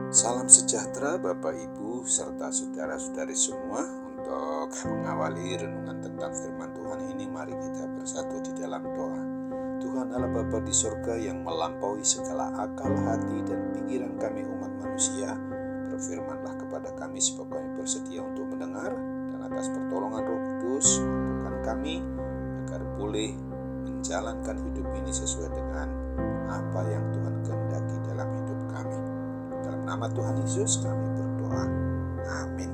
Salam sejahtera Bapak Ibu serta saudara-saudari semua. Untuk mengawali renungan tentang firman Tuhan ini, mari kita bersatu di dalam doa. Tuhan Allah Bapa di surga yang melampaui segala akal, hati, dan pikiran kami umat manusia, berfirmanlah kepada kami sebab kami bersedia untuk mendengar, dan atas pertolongan Roh Kudus mampukan kami agar boleh menjalankan hidup ini sesuai dengan apa yang Tuhan kehendaki dalam hidup kami. Dalam nama Tuhan Yesus kami berdoa. Amin.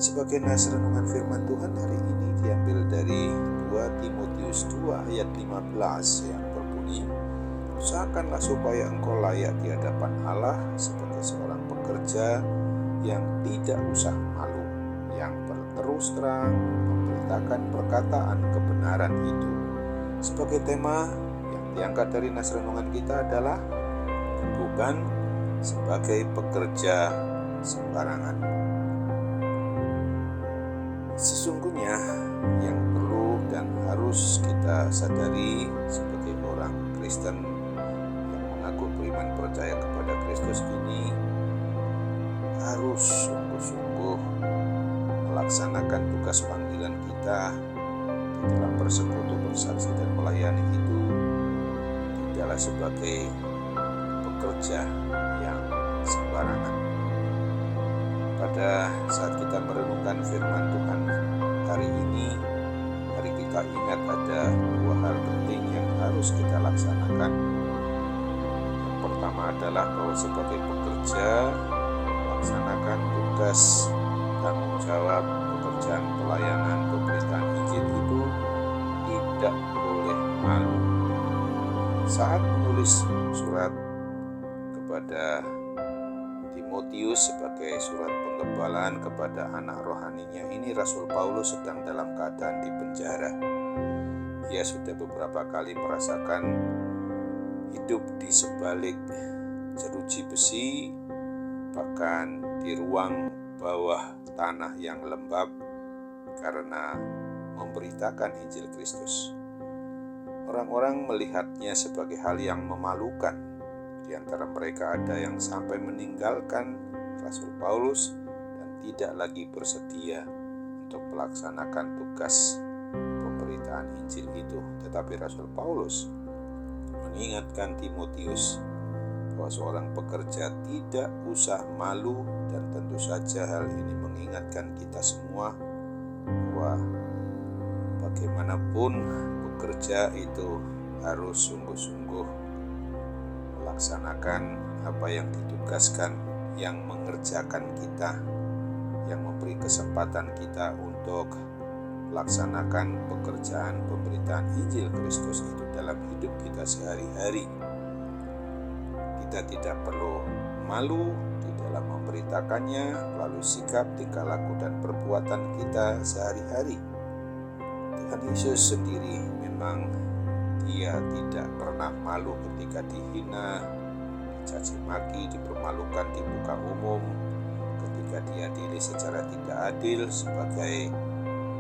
Sebagai nas renungan firman Tuhan hari ini diambil dari 2 Timotius 2 ayat 15 yang berbunyi, usahakanlah supaya engkau layak di hadapan Allah sebagai seorang pekerja yang tidak usah malu, yang berterus terang memberitakan perkataan kebenaran itu. Sebagai tema yang diangkat dari nas renungan kita adalah bukan sebagai pekerja sembarangan. Sesungguhnya yang perlu dan harus kita sadari sebagai orang Kristen yang mengaku beriman percaya kepada Kristus ini, harus sungguh-sungguh melaksanakan tugas panggilan kita di dalam bersekutu, bersaksi, dan melayani itu tidaklah sebagai pekerja yang sembarangan. Pada saat kita merenungkan firman Tuhan hari ini, mari kita ingat ada dua hal penting yang harus kita laksanakan. Yang pertama adalah bahwa sebagai pekerja melaksanakan tugas tanggung jawab pekerjaan pelayanan pemberitaan Injil itu tidak boleh malu. Saat menulis surat kepada Timotius sebagai surat penggebalaan kepada anak rohaninya ini, Rasul Paulus sedang dalam keadaan di penjara. Ia sudah beberapa kali merasakan hidup di sebalik jeruji besi, bahkan di ruang bawah tanah yang lembab karena memberitakan Injil Kristus. Orang-orang melihatnya sebagai hal yang memalukan. Di antara mereka ada yang sampai meninggalkan Rasul Paulus dan tidak lagi bersedia untuk melaksanakan tugas pemberitaan Injil itu. Tetapi Rasul Paulus mengingatkan Timotius bahwa seorang pekerja tidak usah malu, dan tentu saja hal ini mengingatkan kita semua bahwa bagaimanapun pekerja itu harus sungguh-sungguh melaksanakan apa yang ditugaskan, yang mengerjakan kita, yang memberi kesempatan kita untuk melaksanakan pekerjaan pemberitaan Injil Kristus itu dalam hidup kita sehari-hari. Kita tidak perlu malu di dalam memberitakannya melalui sikap, tingkah laku, dan perbuatan kita sehari-hari. Tuhan Yesus sendiri memang Dia tidak pernah malu ketika dihina, dicaci maki, dipermalukan di muka umum, ketika diadili secara tidak adil sebagai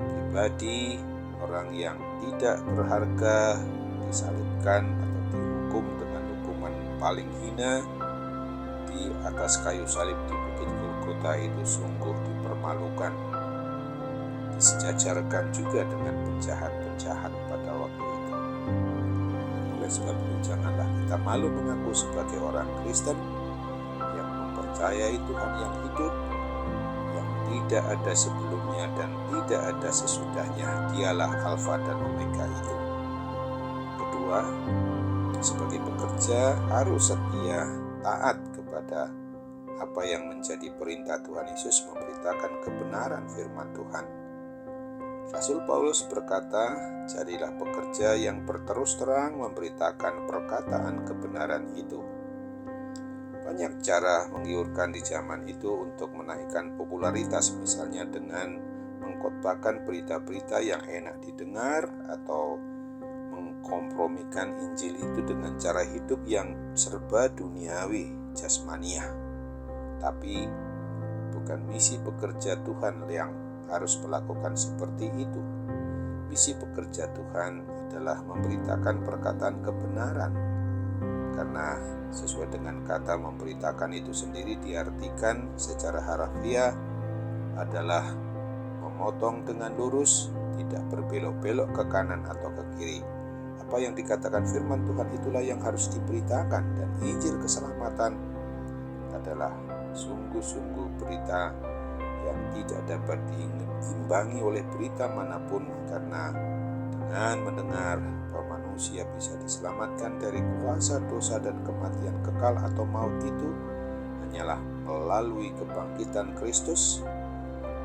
pribadi, orang yang tidak berharga, disalibkan atau dihukum dengan hukuman paling hina di atas kayu salib di Bukit Golgota. Itu sungguh dipermalukan, disejajarkan juga dengan penjahat-penjahat pada waktu itu. Oleh sebab itu, janganlah kita malu mengaku sebagai orang Kristen yang mempercayai Tuhan yang hidup, yang tidak ada sebelumnya dan tidak ada sesudahnya. Dialah Alfa dan Omega itu. Kedua, sebagai pekerja harus setia, taat kepada apa yang menjadi perintah Tuhan Yesus, memberitakan kebenaran firman Tuhan. Rasul Paulus berkata, jadilah pekerja yang berterus terang memberitakan perkataan kebenaran itu. Banyak cara menggiurkan di zaman itu untuk menaikkan popularitas, misalnya dengan mengkhotbahkan berita-berita yang enak didengar atau mengkompromikan Injil itu dengan cara hidup yang serba duniawi, jasmaniah. Tapi bukan misi pekerja Tuhan yang harus melakukan seperti itu. Misi pekerja Tuhan adalah memberitakan perkataan kebenaran karena sesuai dengan kata memberitakan itu sendiri diartikan secara harafiah adalah memotong dengan lurus, tidak berbelok-belok ke kanan atau ke kiri. Apa yang dikatakan firman Tuhan itulah yang harus diberitakan, dan Injil keselamatan adalah sungguh-sungguh berita yang tidak dapat diimbangi oleh berita manapun, karena dengan mendengar bahwa manusia bisa diselamatkan dari kuasa dosa dan kematian kekal atau maut itu hanyalah melalui kebangkitan Kristus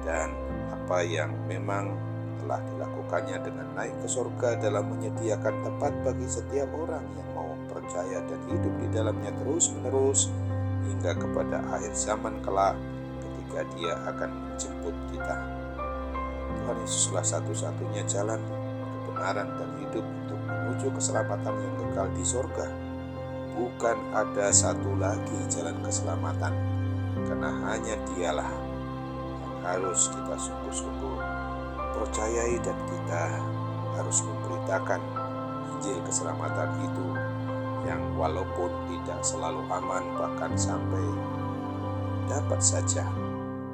dan apa yang memang telah dilakukannya dengan naik ke surga dalam menyediakan tempat bagi setiap orang yang mau percaya dan hidup di dalamnya terus-menerus hingga kepada akhir zaman kelak ketika Dia akan menjemput kita. Tuhan Yesuslah satu-satunya jalan kebenaran dan hidup untuk menuju keselamatan yang kekal di surga. Bukan ada satu lagi jalan keselamatan, karena hanya Dialah yang harus kita sungguh-sungguh percayai, dan kita harus memberitakan Injil keselamatan itu yang walaupun tidak selalu aman, bahkan sampai dapat saja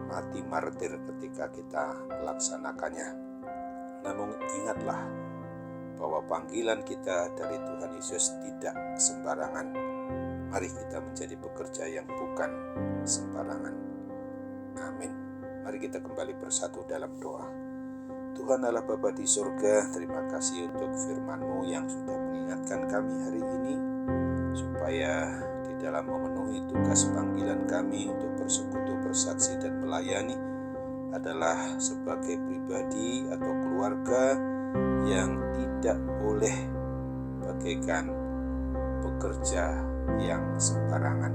mati martir ketika kita melaksanakannya. Namun ingatlah bahwa panggilan kita dari Tuhan Yesus tidak sembarangan. Mari kita menjadi pekerja yang bukan sembarangan. Amin. Mari kita kembali bersatu dalam doa. Tuhan Allah Bapa di surga, terima kasih untuk firman-Mu yang sudah mengingatkan kami hari ini, supaya di dalam memenuhi tugas panggilan kami untuk bersekutu, bersaksi, dan melayani adalah sebagai pribadi atau keluarga yang tidak boleh bagaikan pekerja yang sembarangan.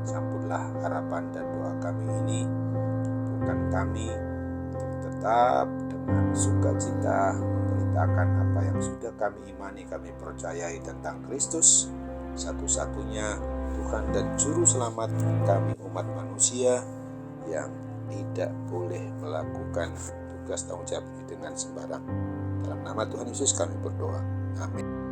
Sambutlah harapan dan doa kami ini, bukan kami tetap dengan sukacita memberitakan apa yang sudah kami imani, kami percayai tentang Kristus, satu-satunya Tuhan dan Juru Selamat kami umat manusia yang tidak boleh melakukan tugas tanggung jawab ini dengan sembarang. Dalam nama Tuhan Yesus kami berdoa. Amin.